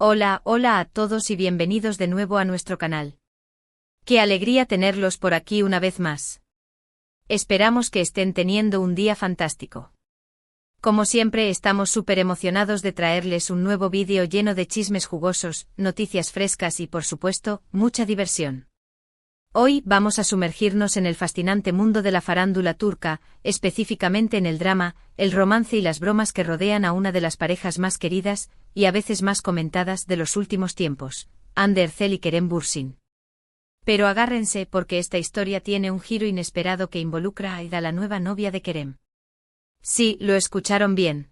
Hola, hola a todos y bienvenidos de nuevo a nuestro canal. Qué alegría tenerlos por aquí una vez más. Esperamos que estén teniendo un día fantástico. Como siempre estamos súper emocionados de traerles un nuevo vídeo lleno de chismes jugosos, noticias frescas y por supuesto, mucha diversión. Hoy vamos a sumergirnos en el fascinante mundo de la farándula turca, específicamente en el drama, el romance y las bromas que rodean a una de las parejas más queridas, y a veces más comentadas de los últimos tiempos, Hande Erçel y Kerem Bürsin. Pero agárrense porque esta historia tiene un giro inesperado que involucra a Ayda, la nueva novia de Kerem. Sí, lo escucharon bien.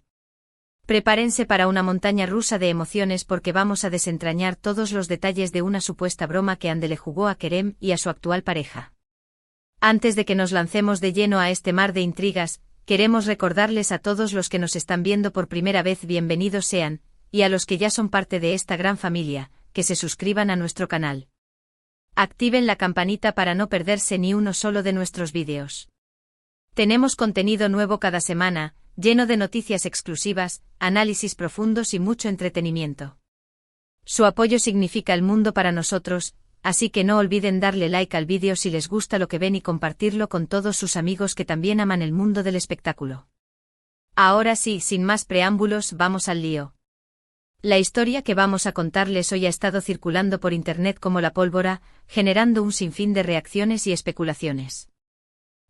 Prepárense para una montaña rusa de emociones porque vamos a desentrañar todos los detalles de una supuesta broma que Hande le jugó a Kerem y a su actual pareja. Antes de que nos lancemos de lleno a este mar de intrigas, queremos recordarles a todos los que nos están viendo por primera vez bienvenidos sean, y a los que ya son parte de esta gran familia, que se suscriban a nuestro canal. Activen la campanita para no perderse ni uno solo de nuestros vídeos. Tenemos contenido nuevo cada semana, lleno de noticias exclusivas, análisis profundos y mucho entretenimiento. Su apoyo significa el mundo para nosotros, así que no olviden darle like al vídeo si les gusta lo que ven y compartirlo con todos sus amigos que también aman el mundo del espectáculo. Ahora sí, sin más preámbulos, vamos al lío. La historia que vamos a contarles hoy ha estado circulando por internet como la pólvora, generando un sinfín de reacciones y especulaciones.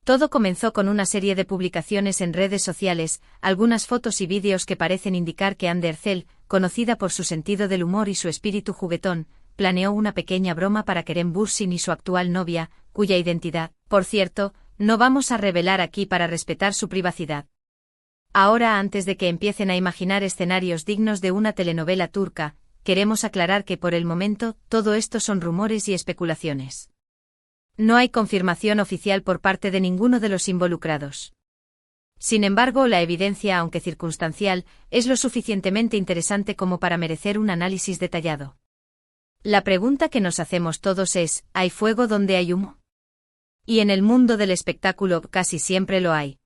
Todo comenzó con una serie de publicaciones en redes sociales, algunas fotos y vídeos que parecen indicar que Hande Erçel, conocida por su sentido del humor y su espíritu juguetón, planeó una pequeña broma para Kerem Bürsin y su actual novia, cuya identidad, por cierto, no vamos a revelar aquí para respetar su privacidad. Ahora, antes de que empiecen a imaginar escenarios dignos de una telenovela turca, queremos aclarar que por el momento todo esto son rumores y especulaciones. No hay confirmación oficial por parte de ninguno de los involucrados. Sin embargo, la evidencia, aunque circunstancial, es lo suficientemente interesante como para merecer un análisis detallado. La pregunta que nos hacemos todos es, ¿hay fuego donde hay humo? Y en el mundo del espectáculo casi siempre lo hay.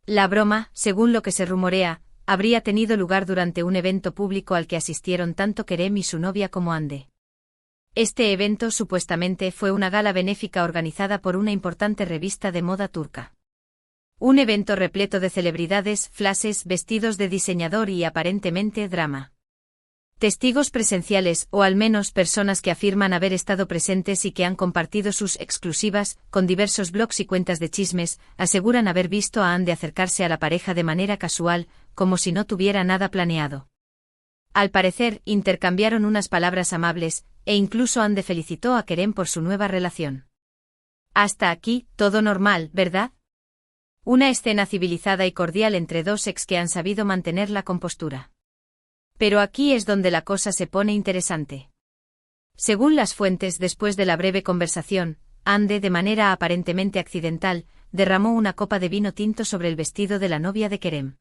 La broma, según lo que se rumorea, habría tenido lugar durante un evento público al que asistieron tanto Kerem y su novia como Hande. Este evento supuestamente fue una gala benéfica organizada por una importante revista de moda turca. Un evento repleto de celebridades, flashes, vestidos de diseñador y aparentemente drama. Testigos presenciales, o al menos personas que afirman haber estado presentes y que han compartido sus exclusivas con diversos blogs y cuentas de chismes, aseguran haber visto a Hande acercarse a la pareja de manera casual, como si no tuviera nada planeado. Al parecer, intercambiaron unas palabras amables, e incluso Hande felicitó a Kerem por su nueva relación. Hasta aquí, todo normal, ¿verdad? Una escena civilizada y cordial entre dos ex que han sabido mantener la compostura. Pero aquí es donde la cosa se pone interesante. Según las fuentes, después de la breve conversación, Hande, de manera aparentemente accidental, derramó una copa de vino tinto sobre el vestido de la novia de Kerem.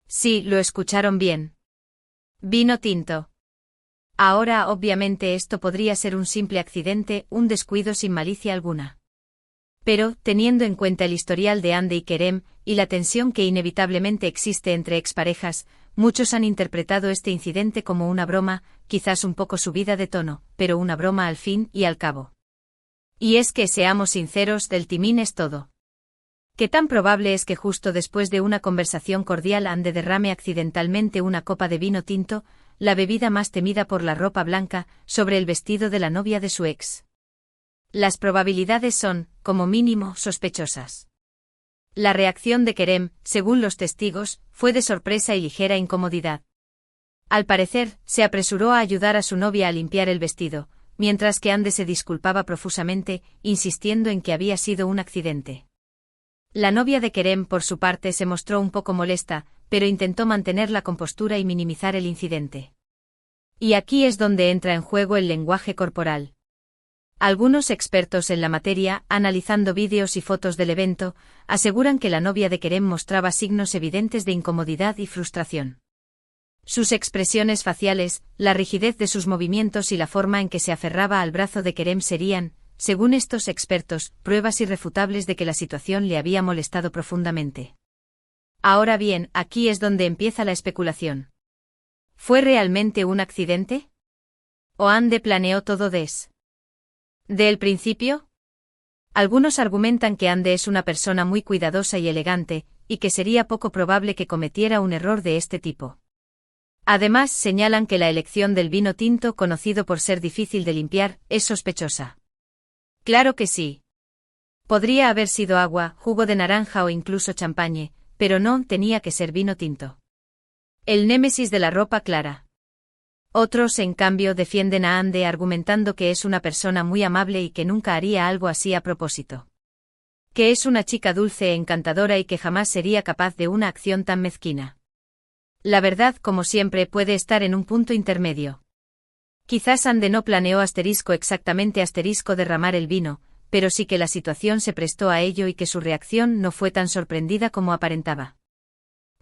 Sí, lo escucharon bien. Vino tinto. Ahora, obviamente esto podría ser un simple accidente, un descuido sin malicia alguna. Pero, teniendo en cuenta el historial de Hande y Kerem, y la tensión que inevitablemente existe entre exparejas, muchos han interpretado este incidente como una broma, quizás un poco subida de tono, pero una broma al fin y al cabo. Y es que, seamos sinceros, del timín es todo. ¿Qué tan probable es que justo después de una conversación cordial Hande derrame accidentalmente una copa de vino tinto, la bebida más temida por la ropa blanca, sobre el vestido de la novia de su ex? Las probabilidades son, como mínimo, sospechosas. La reacción de Kerem, según los testigos, fue de sorpresa y ligera incomodidad. Al parecer, se apresuró a ayudar a su novia a limpiar el vestido, mientras que Hande se disculpaba profusamente, insistiendo en que había sido un accidente. La novia de Kerem, por su parte, se mostró un poco molesta, pero intentó mantener la compostura y minimizar el incidente. Y aquí es donde entra en juego el lenguaje corporal. Algunos expertos en la materia, analizando vídeos y fotos del evento, aseguran que la novia de Kerem mostraba signos evidentes de incomodidad y frustración. Sus expresiones faciales, la rigidez de sus movimientos y la forma en que se aferraba al brazo de Kerem serían, según estos expertos, pruebas irrefutables de que la situación le había molestado profundamente. Ahora bien, aquí es donde empieza la especulación. ¿Fue realmente un accidente? ¿O Ande planeó todo desde el principio? Algunos argumentan que Ande es una persona muy cuidadosa y elegante, y que sería poco probable que cometiera un error de este tipo. Además, señalan que la elección del vino tinto, conocido por ser difícil de limpiar, es sospechosa. Claro que sí. Podría haber sido agua, jugo de naranja o incluso champagne, pero no tenía que ser vino tinto. El némesis de la ropa clara. Otros, en cambio, defienden a Ande argumentando que es una persona muy amable y que nunca haría algo así a propósito. Que es una chica dulce e encantadora y que jamás sería capaz de una acción tan mezquina. La verdad, como siempre, puede estar en un punto intermedio. Quizás Ande no planeó exactamente derramar el vino, pero sí que la situación se prestó a ello y que su reacción no fue tan sorprendida como aparentaba.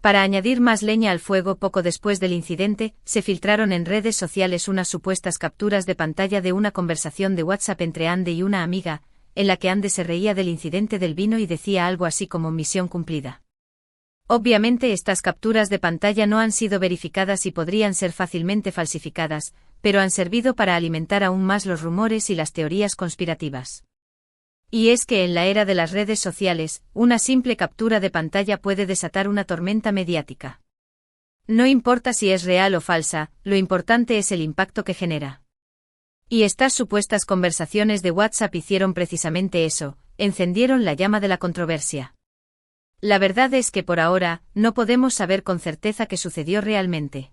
Para añadir más leña al fuego, poco después del incidente, se filtraron en redes sociales unas supuestas capturas de pantalla de una conversación de WhatsApp entre Ande y una amiga, en la que Ande se reía del incidente del vino y decía algo así como misión cumplida. Obviamente estas capturas de pantalla no han sido verificadas y podrían ser fácilmente falsificadas, pero han servido para alimentar aún más los rumores y las teorías conspirativas. Y es que en la era de las redes sociales, una simple captura de pantalla puede desatar una tormenta mediática. No importa si es real o falsa, lo importante es el impacto que genera. Y estas supuestas conversaciones de WhatsApp hicieron precisamente eso, encendieron la llama de la controversia. La verdad es que por ahora, no podemos saber con certeza qué sucedió realmente.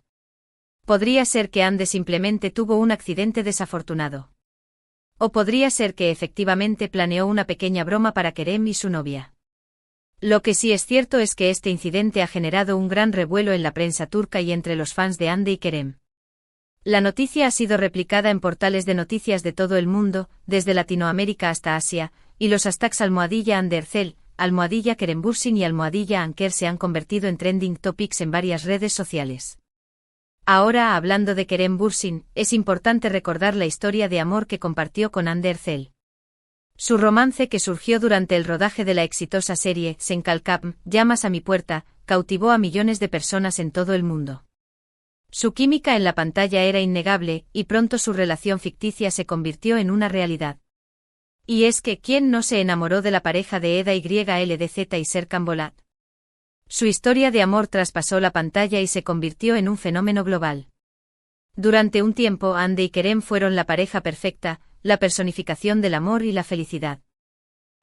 Podría ser que Ande simplemente tuvo un accidente desafortunado. O podría ser que efectivamente planeó una pequeña broma para Kerem y su novia. Lo que sí es cierto es que este incidente ha generado un gran revuelo en la prensa turca y entre los fans de Ande y Kerem. La noticia ha sido replicada en portales de noticias de todo el mundo, desde Latinoamérica hasta Asia, y los hashtags #Ande Ercel, #Kerembursin y #Anker se han convertido en trending topics en varias redes sociales. Ahora, hablando de Kerem Bürsin, es importante recordar la historia de amor que compartió con Hande Erçel. Su romance, que surgió durante el rodaje de la exitosa serie Sen Kalkam, Llamas a mi puerta, cautivó a millones de personas en todo el mundo. Su química en la pantalla era innegable, y pronto su relación ficticia se convirtió en una realidad. Y es que, ¿quién no se enamoró de la pareja de Eda YLDZ y Serkan Bolat? Su historia de amor traspasó la pantalla y se convirtió en un fenómeno global. Durante un tiempo, Hande y Kerem fueron la pareja perfecta, la personificación del amor y la felicidad.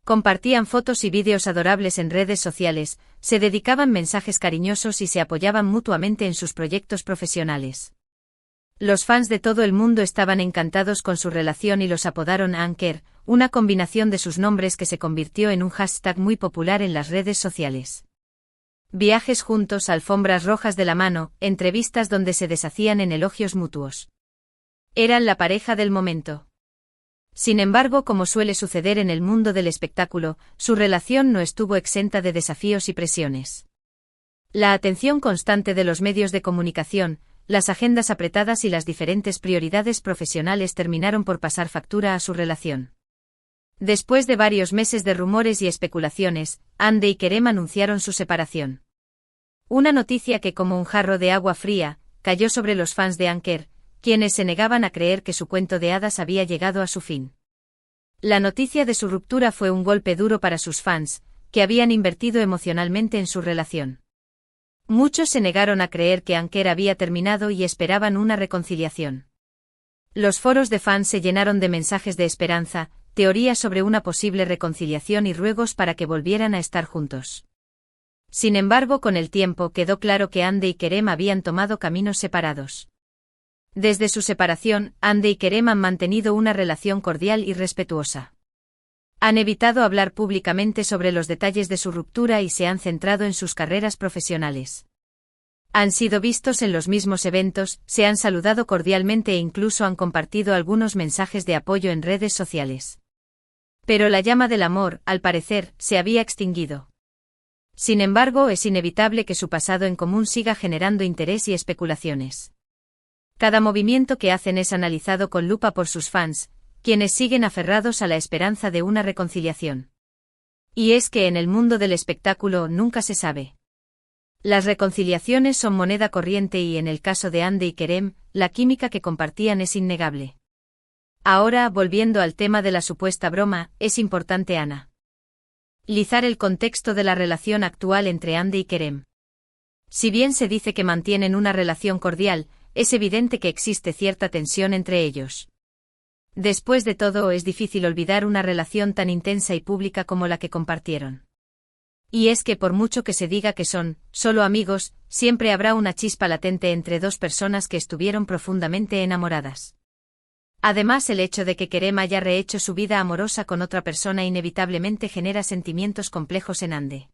Compartían fotos y vídeos adorables en redes sociales, se dedicaban mensajes cariñosos y se apoyaban mutuamente en sus proyectos profesionales. Los fans de todo el mundo estaban encantados con su relación y los apodaron Anker, una combinación de sus nombres que se convirtió en un hashtag muy popular en las redes sociales. Viajes juntos, alfombras rojas de la mano, entrevistas donde se deshacían en elogios mutuos. Eran la pareja del momento. Sin embargo, como suele suceder en el mundo del espectáculo, su relación no estuvo exenta de desafíos y presiones. La atención constante de los medios de comunicación, las agendas apretadas y las diferentes prioridades profesionales terminaron por pasar factura a su relación. Después de varios meses de rumores y especulaciones, Hande y Kerem anunciaron su separación. Una noticia que, como un jarro de agua fría, cayó sobre los fans de Anker, quienes se negaban a creer que su cuento de hadas había llegado a su fin. La noticia de su ruptura fue un golpe duro para sus fans, que habían invertido emocionalmente en su relación. Muchos se negaron a creer que Anker había terminado y esperaban una reconciliación. Los foros de fans se llenaron de mensajes de esperanza, teorías sobre una posible reconciliación y ruegos para que volvieran a estar juntos. Sin embargo, con el tiempo quedó claro que Hande y Kerem habían tomado caminos separados. Desde su separación, Hande y Kerem han mantenido una relación cordial y respetuosa. Han evitado hablar públicamente sobre los detalles de su ruptura y se han centrado en sus carreras profesionales. Han sido vistos en los mismos eventos, se han saludado cordialmente e incluso han compartido algunos mensajes de apoyo en redes sociales. Pero la llama del amor, al parecer, se había extinguido. Sin embargo, es inevitable que su pasado en común siga generando interés y especulaciones. Cada movimiento que hacen es analizado con lupa por sus fans, quienes siguen aferrados a la esperanza de una reconciliación. Y es que en el mundo del espectáculo nunca se sabe. Las reconciliaciones son moneda corriente y en el caso de Hande y Kerem, la química que compartían es innegable. Ahora, volviendo al tema de la supuesta broma, es importante analizar el contexto de la relación actual entre Hande y Kerem. Si bien se dice que mantienen una relación cordial, es evidente que existe cierta tensión entre ellos. Después de todo, es difícil olvidar una relación tan intensa y pública como la que compartieron. Y es que por mucho que se diga que son solo amigos, siempre habrá una chispa latente entre dos personas que estuvieron profundamente enamoradas. Además, el hecho de que Kerem haya rehecho su vida amorosa con otra persona inevitablemente genera sentimientos complejos en Hande.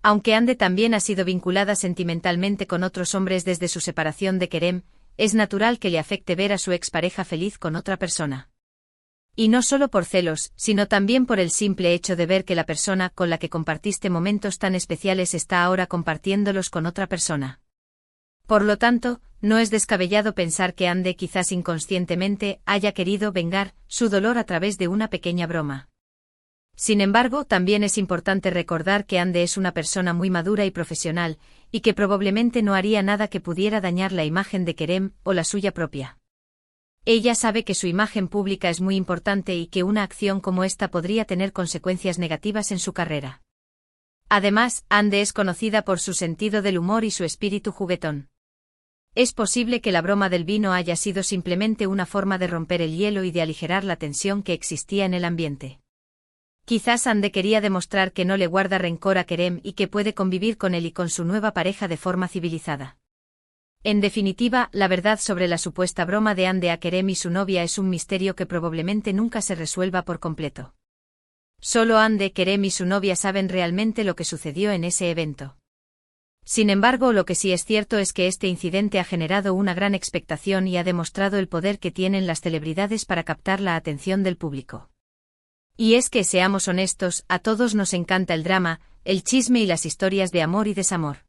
Aunque Hande también ha sido vinculada sentimentalmente con otros hombres desde su separación de Kerem, es natural que le afecte ver a su expareja feliz con otra persona. Y no solo por celos, sino también por el simple hecho de ver que la persona con la que compartiste momentos tan especiales está ahora compartiéndolos con otra persona. Por lo tanto, no es descabellado pensar que Hande quizás inconscientemente haya querido vengar su dolor a través de una pequeña broma. Sin embargo, también es importante recordar que Hande es una persona muy madura y profesional, y que probablemente no haría nada que pudiera dañar la imagen de Kerem o la suya propia. Ella sabe que su imagen pública es muy importante y que una acción como esta podría tener consecuencias negativas en su carrera. Además, Hande es conocida por su sentido del humor y su espíritu juguetón. Es posible que la broma del vino haya sido simplemente una forma de romper el hielo y de aligerar la tensión que existía en el ambiente. Quizás Hande quería demostrar que no le guarda rencor a Kerem y que puede convivir con él y con su nueva pareja de forma civilizada. En definitiva, la verdad sobre la supuesta broma de Hande a Kerem y su novia es un misterio que probablemente nunca se resuelva por completo. Solo Hande, Kerem y su novia saben realmente lo que sucedió en ese evento. Sin embargo, lo que sí es cierto es que este incidente ha generado una gran expectación y ha demostrado el poder que tienen las celebridades para captar la atención del público. Y es que, seamos honestos, a todos nos encanta el drama, el chisme y las historias de amor y desamor.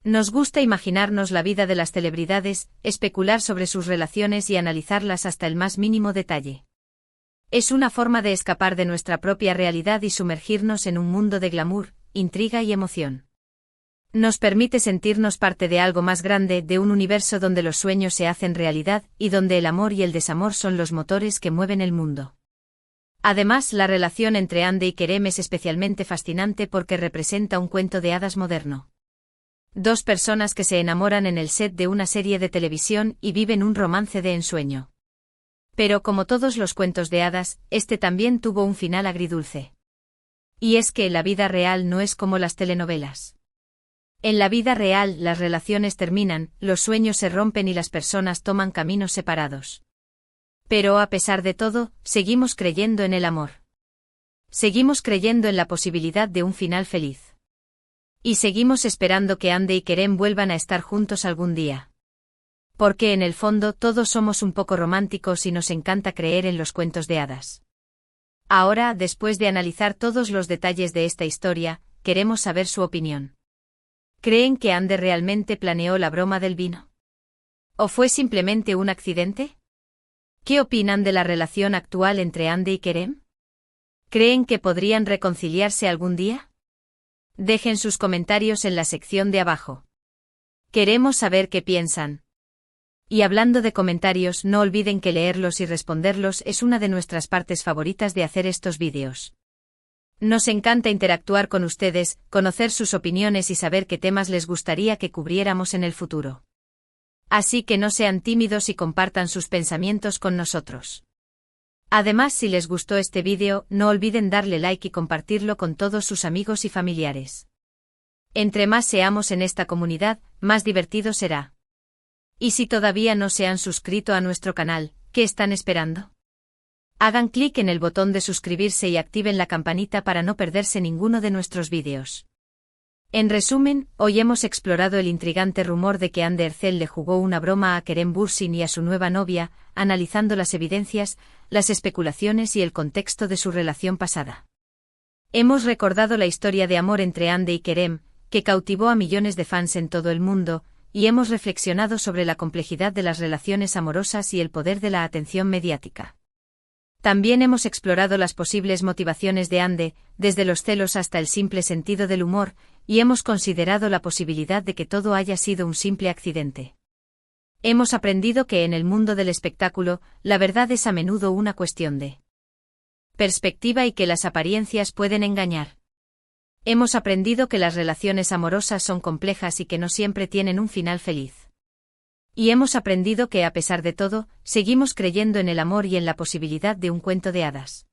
Nos gusta imaginarnos la vida de las celebridades, especular sobre sus relaciones y analizarlas hasta el más mínimo detalle. Es una forma de escapar de nuestra propia realidad y sumergirnos en un mundo de glamour, intriga y emoción. Nos permite sentirnos parte de algo más grande, de un universo donde los sueños se hacen realidad y donde el amor y el desamor son los motores que mueven el mundo. Además, la relación entre Hande y Kerem es especialmente fascinante porque representa un cuento de hadas moderno. Dos personas que se enamoran en el set de una serie de televisión y viven un romance de ensueño. Pero como todos los cuentos de hadas, este también tuvo un final agridulce. Y es que la vida real no es como las telenovelas. En la vida real, las relaciones terminan, los sueños se rompen y las personas toman caminos separados. Pero a pesar de todo, seguimos creyendo en el amor. Seguimos creyendo en la posibilidad de un final feliz. Y seguimos esperando que Hande y Kerem vuelvan a estar juntos algún día. Porque en el fondo todos somos un poco románticos y nos encanta creer en los cuentos de hadas. Ahora, después de analizar todos los detalles de esta historia, queremos saber su opinión. ¿Creen que Hande realmente planeó la broma del vino? ¿O fue simplemente un accidente? ¿Qué opinan de la relación actual entre Hande y Kerem? ¿Creen que podrían reconciliarse algún día? Dejen sus comentarios en la sección de abajo. Queremos saber qué piensan. Y hablando de comentarios, no olviden que leerlos y responderlos es una de nuestras partes favoritas de hacer estos vídeos. Nos encanta interactuar con ustedes, conocer sus opiniones y saber qué temas les gustaría que cubriéramos en el futuro. Así que no sean tímidos y compartan sus pensamientos con nosotros. Además, si les gustó este vídeo, no olviden darle like y compartirlo con todos sus amigos y familiares. Entre más seamos en esta comunidad, más divertido será. Y si todavía no se han suscrito a nuestro canal, ¿qué están esperando? Hagan clic en el botón de suscribirse y activen la campanita para no perderse ninguno de nuestros vídeos. En resumen, hoy hemos explorado el intrigante rumor de que Hande Erçel le jugó una broma a Kerem Bürsin y a su nueva novia, analizando las evidencias, las especulaciones y el contexto de su relación pasada. Hemos recordado la historia de amor entre Hande y Kerem, que cautivó a millones de fans en todo el mundo, y hemos reflexionado sobre la complejidad de las relaciones amorosas y el poder de la atención mediática. También hemos explorado las posibles motivaciones de Hande, desde los celos hasta el simple sentido del humor, y hemos considerado la posibilidad de que todo haya sido un simple accidente. Hemos aprendido que en el mundo del espectáculo, la verdad es a menudo una cuestión de perspectiva y que las apariencias pueden engañar. Hemos aprendido que las relaciones amorosas son complejas y que no siempre tienen un final feliz. Y hemos aprendido que, a pesar de todo, seguimos creyendo en el amor y en la posibilidad de un cuento de hadas.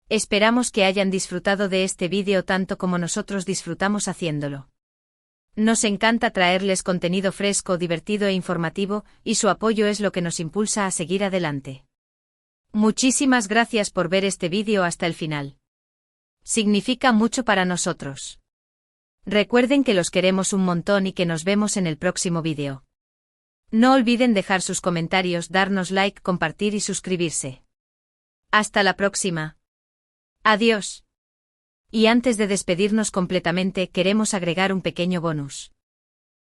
Esperamos que hayan disfrutado de este vídeo tanto como nosotros disfrutamos haciéndolo. Nos encanta traerles contenido fresco, divertido e informativo, y su apoyo es lo que nos impulsa a seguir adelante. Muchísimas gracias por ver este vídeo hasta el final. Significa mucho para nosotros. Recuerden que los queremos un montón y que nos vemos en el próximo vídeo. No olviden dejar sus comentarios, darnos like, compartir y suscribirse. Hasta la próxima. Adiós. Y antes de despedirnos completamente, queremos agregar un pequeño bonus.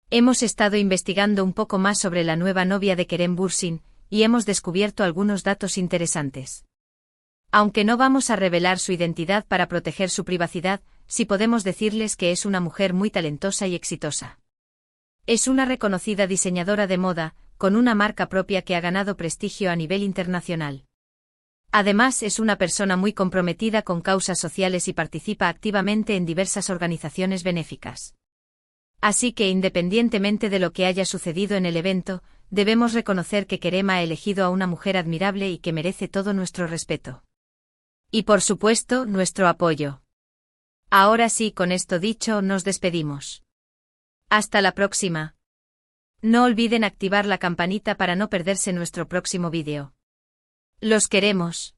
Hemos estado investigando un poco más sobre la nueva novia de Kerem Bürsin, y hemos descubierto algunos datos interesantes. Aunque no vamos a revelar su identidad para proteger su privacidad, sí podemos decirles que es una mujer muy talentosa y exitosa. Es una reconocida diseñadora de moda, con una marca propia que ha ganado prestigio a nivel internacional. Además, es una persona muy comprometida con causas sociales y participa activamente en diversas organizaciones benéficas. Así que, independientemente de lo que haya sucedido en el evento, debemos reconocer que Kerem ha elegido a una mujer admirable y que merece todo nuestro respeto. Y por supuesto, nuestro apoyo. Ahora sí, con esto dicho, nos despedimos. Hasta la próxima. No olviden activar la campanita para no perderse nuestro próximo vídeo. Los queremos.